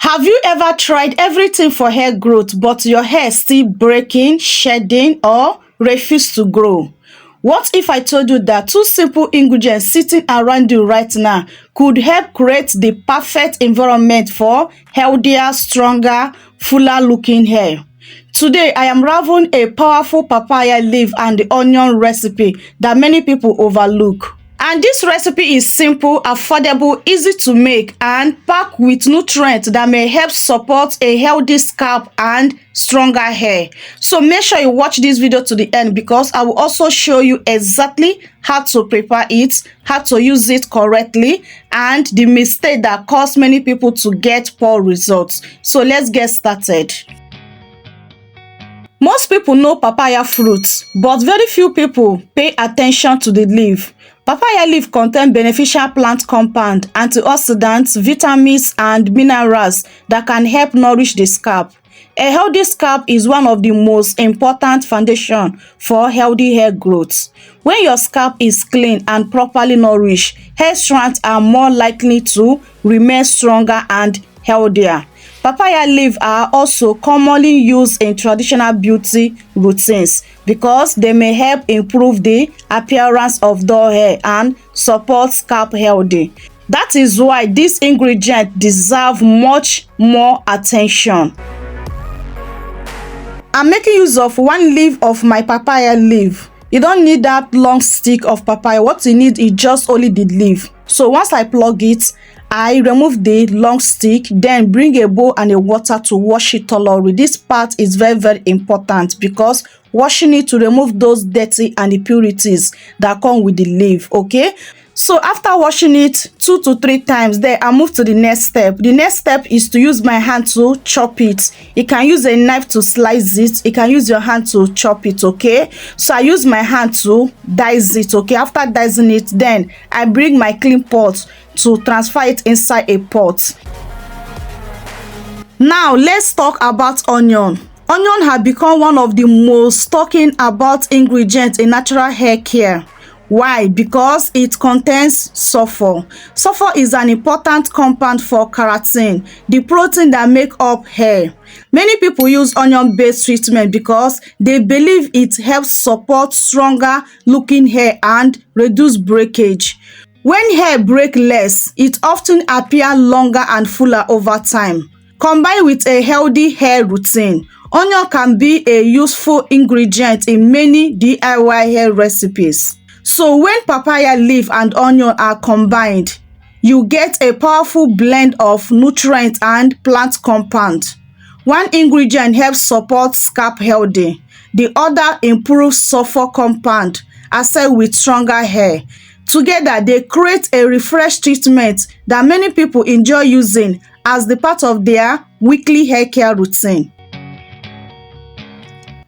Have you ever tried everything for hair growth but your hair still breaking, shedding, or refuse to grow? What if I told you that two simple ingredients sitting around you right now could help create the perfect environment for healthier, stronger, fuller looking hair? Today, I am unraveling a powerful papaya leaf and the onion recipe that many people overlook. And this recipe is simple, affordable, easy to make, and packed with nutrients that may help support a healthy scalp and stronger hair. So make sure you watch this video to the end because I will also show you exactly how to prepare it, how to use it correctly, and the mistake that caused many people to get poor results. So let's get started. Most people know papaya fruits, but very few people pay attention to the leaf. Papaya leaf contains beneficial plant compounds, antioxidants, vitamins, and minerals that can help nourish the scalp. A healthy scalp is one of the most important foundations for healthy hair growth. When your scalp is clean and properly nourished, hair strands are more likely to remain stronger and healthier. Papaya leaves are also commonly used in traditional beauty routines because they may help improve the appearance of dull hair and support scalp health. That is why this ingredient deserves much more attention. I'm making use of one leaf of my papaya leaf. You don't need that long stick of papaya. What you need is just only the leaf. So once I plug it, I remove the long stick, then bring a bowl and a water to wash it thoroughly. This part is very important because washing it to remove those dirty and impurities that come with the leaf, okay? So after washing it 2 to 3 times, then I move to the next step. The next step is to use my hand to chop it. You can use a knife to slice it. You can use your hand to chop it, okay? So I use my hand to dice it, okay? After dicing it, then I bring my clean pot to transfer it inside a pot. Now let's talk about onion. Onion has become one of the most talking about ingredients in natural hair care. Why? Because it contains sulfur. Sulfur is an important compound for keratin, the protein that make up hair. Many people use onion-based treatment because they believe it helps support stronger looking hair and reduce breakage. When hair breaks less, it often appears longer and fuller over time. Combined with a healthy hair routine, onion can be a useful ingredient in many DIY hair recipes. So when papaya leaf and onion are combined, you get a powerful blend of nutrients and plant compounds. One ingredient helps support scalp health. The other improves sulfur compound, associated with stronger hair. Together, they create a refresh treatment that many people enjoy using as the part of their weekly hair care routine.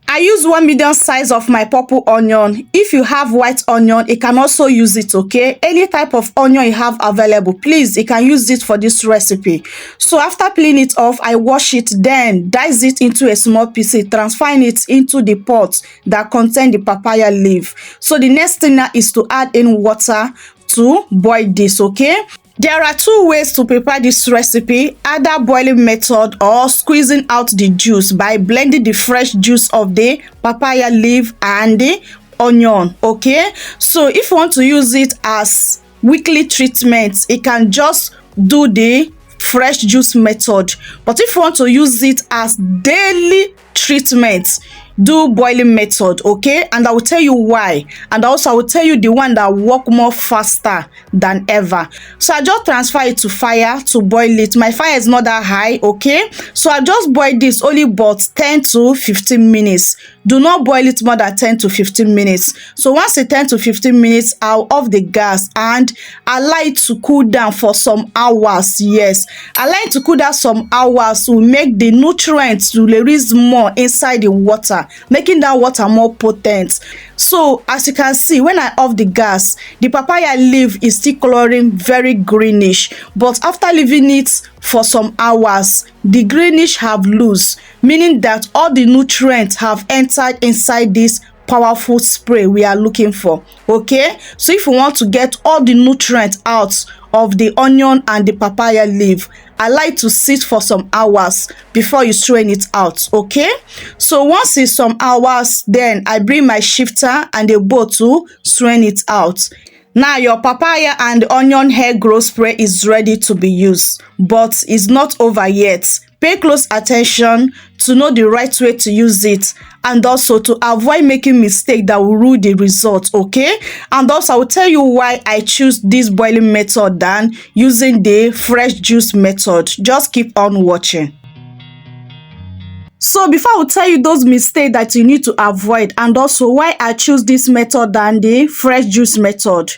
I use 1 medium size of my purple onion. If you have white onion, you can also use it, okay? Any type of onion you have available, please, you can use it for this recipe. So after peeling it off, I wash it, then dice it into a small piece, transferring it into the pot that contains the papaya leaf. So the next thing now is to add in water to boil this, okay? There are 2 ways to prepare this recipe, either boiling method or squeezing out the juice by blending the fresh juice of the papaya leaf and the onion, okay? So if you want to use it as weekly treatment, you can just do the fresh juice method. But if you want to use it as daily treatment, do boiling method, okay? And I will tell you why, and also I will tell you the one that work more faster than ever. So I just transfer it to fire to boil it. My fire is not that high, okay? So I just boil this only about 10 to 15 minutes. Do not boil it more than 10 to 15 minutes. So once it's 10 to 15 minutes, I'll off the gas and allow it to cool down for some hours. Yes, allow it to cool down some hours to make the nutrients to release more inside the water, making that water more potent. So as you can see, when I off the gas, the papaya leaf is still coloring very greenish, but after leaving it for some hours, the greenish have loose, meaning that all the nutrients have entered inside this powerful spray we are looking for. Okay, so if you want to get all the nutrients out of the onion and the papaya leaf, I like to sit for some hours before you strain it out, okay? So once it's some hours, then I bring my shifter and a bowl to strain it out. Now your papaya and onion hair growth spray is ready to be used, but it's not over yet. Pay close attention to know the right way to use it, and also to avoid making mistakes that will ruin the result, okay? And also I will tell you why I choose this boiling method than using the fresh juice method. Just keep on watching. So before I will tell you those mistakes that you need to avoid, and also why I choose this method than the fresh juice method,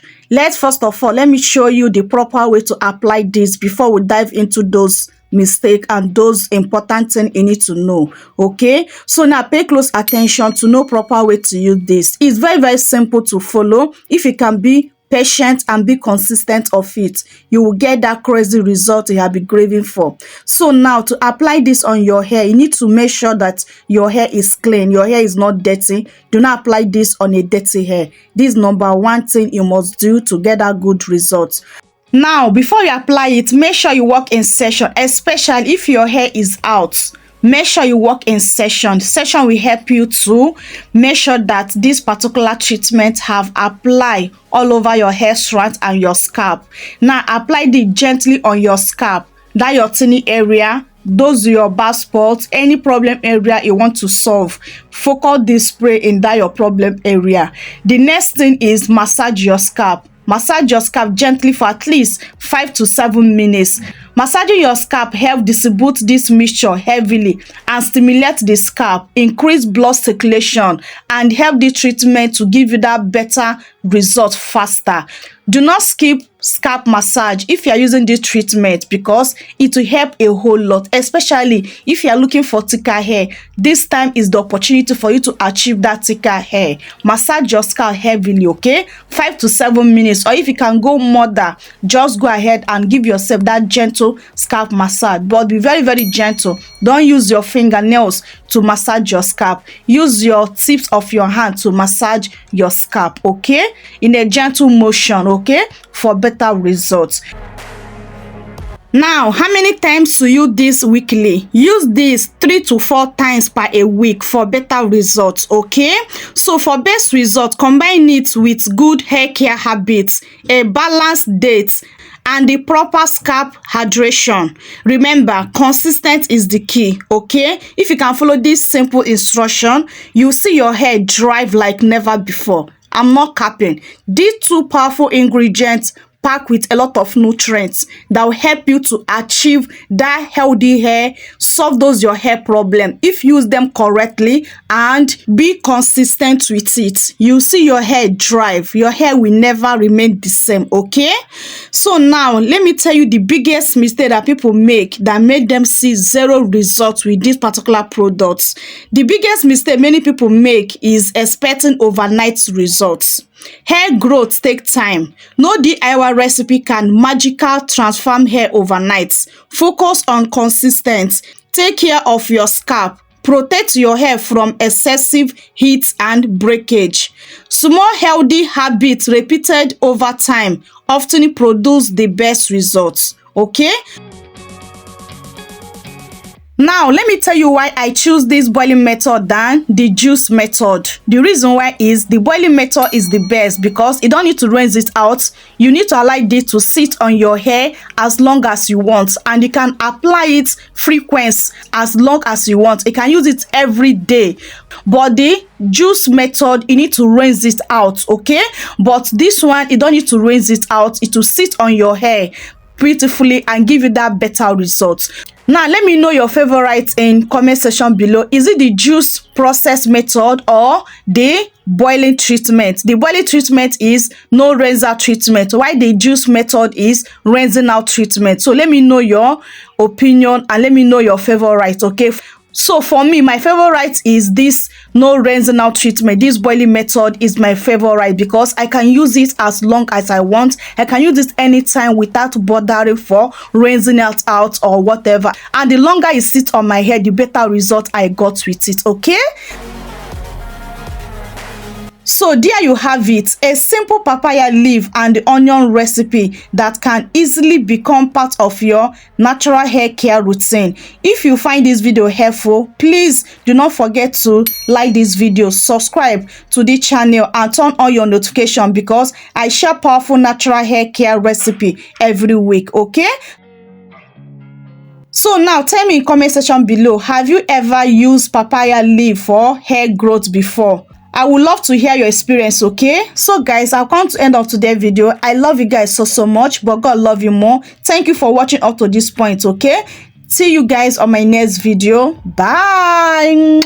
first of all, let me show you the proper way to apply this before we dive into those mistakes and those important things you need to know, okay? So now pay close attention to know proper way to use this. It's very simple to follow. If you can be patient and be consistent of it, you will get that crazy result you have been craving for. So now to apply this on your hair, you need to make sure that your hair is clean, your hair is not dirty. Do not apply this on a dirty hair. This is number one thing you must do to get that good result. Now before you apply it, make sure you work in session, especially if your hair is out. Make sure you work in session. Session will help you to make sure that this particular treatment have applied all over your hair strand and your scalp. Now apply it gently on your scalp, that your tiny area, those your bald spots, any problem area you want to solve. Focus this spray in that your problem area. The next thing is massage your scalp. Massage your scalp gently for at least 5 to 7 minutes. Massaging your scalp helps distribute this mixture heavily and stimulate the scalp, increase blood circulation, and help the treatment to give you that better result faster. Do not skip scalp massage if you are using this treatment, because it will help a whole lot, especially if you are looking for thicker hair. This time is the opportunity for you to achieve that thicker hair. Massage your scalp heavily, okay? 5 to 7 minutes, or if you can go more than, just go ahead and give yourself that gentle scalp massage, but be very gentle. Don't use your fingernails to massage your scalp. Use your tips of your hand to massage your scalp, okay? In a gentle motion, okay, for better results. Now, how many times to use this weekly? Use this 3 to 4 times per a week for better results, okay? So for best results, combine it with good hair care habits, a balanced diet, and the proper scalp hydration. Remember, consistent is the key, okay? If you can follow this simple instruction, you'll see your hair drive like never before. I'm not capping. These two powerful ingredients packed with a lot of nutrients that will help you to achieve that healthy hair, solve those your hair problem. If you use them correctly and be consistent with it, you see your hair drive. Your hair will never remain the same, okay? So now let me tell you the biggest mistake that people make that made them see zero results with these particular products. The biggest mistake many people make is expecting overnight results. Hair growth takes time. No DIY recipe can magically transform hair overnight. Focus on consistency. Take care of your scalp. Protect your hair from excessive heat and breakage. Small healthy habits repeated over time often produce the best results, okay? Now, let me tell you why I choose this boiling method than the juice method. The reason why is the boiling method is the best because you don't need to rinse it out. You need to allow this to sit on your hair as long as you want, and you can apply it frequently as long as you want. You can use it every day. But the juice method, you need to rinse it out, okay? But this one, you don't need to rinse it out. It will sit on your hair beautifully and give you that better result. Now let me know your favorite in comment section below. Is it the juice process method or the boiling treatment? The boiling treatment is no rinser treatment, while the juice method is rinsing out treatment. So let me know your opinion and let me know your favorite, okay? So for me, my favorite is this no rinsing out treatment. This boiling method is my favorite because I can use it as long as I want. I can use it anytime without bothering for rinsing it out or whatever. And the longer it sits on my hair, the better result I got with it, okay? So there you have it, a simple papaya leaf and the onion recipe that can easily become part of your natural hair care routine. If you find this video helpful, please do not forget to like this video, subscribe to the channel and turn on your notification because I share powerful natural hair care recipe every week, okay? So now tell me in comment section below, have you ever used papaya leaf for hair growth before? I would love to hear your experience, okay? So guys, I've come to end of today's video. I love you guys so much, but God love you more. Thank you for watching up to this point, okay? See you guys on my next video. Bye.